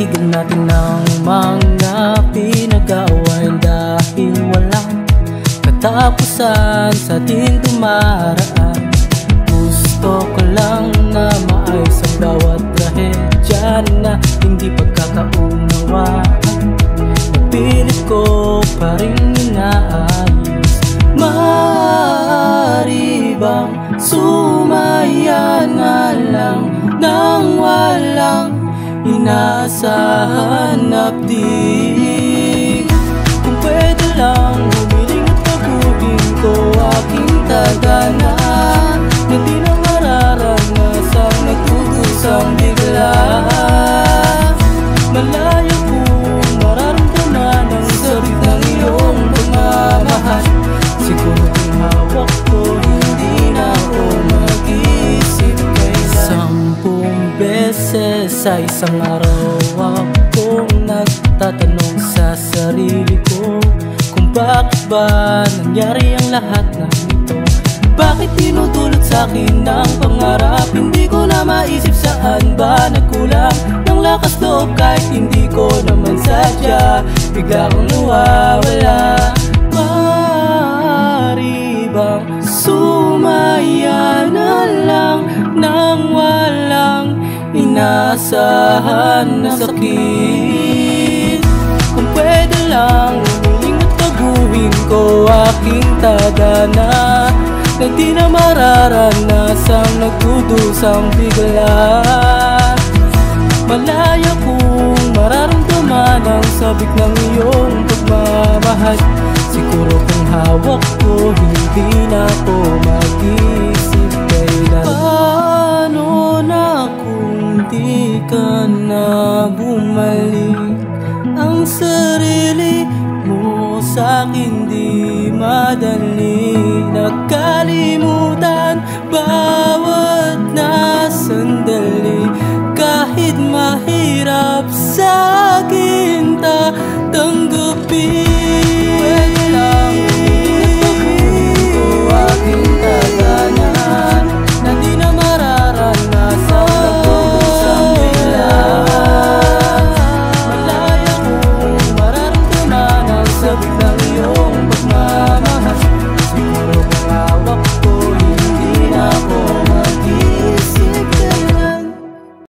Itigil natin ang mga pinag-aawayan dahil walang katapusan sa ating dumaraan. Gusto ko lang na maayos ang bawat trahedya na hindi pagkakaunawaan. Pilit ko pa rin inaayos. Maaari bang sumaya na lang nang walang inaasahan update? Kung pwede lang humiling at paguging ko aking tagana, na di na mararanasang nagtutosang bigla. Malayo kong mararamdaman ang sabik ng iyong pagmamahal. Siguro kung hawak ko hindi na ako mag-isip kailan. 10 beses sa isang araw akong nagtatanong sa sarili ko kung bakit ba nangyari ang lahat ng ito. Bakit tinutulot sa'kin ang pangarap? Hindi ko na maisip saan ba nagkulang ng lakas loob kahit hindi ko naman sadya. Bigla kong nawawala. Maaari bang sumaya na lang nang walang inaasahan na sakit? Kung pwede lang humiling at taguhin ko aking tagana, na di na mararanasang nagdudusang bigla. Malaya kong mararamdaman ang sabik ng iyong pagmamahal. Siguro kung hawak ko hindi na ako mag-isip kailan. Paano na kung di ka na bumalik? Ang sarili mo sa'kin di madali. Nagkalimutan bawat na sandali. Kahit mahirap sa'kin tanggapin,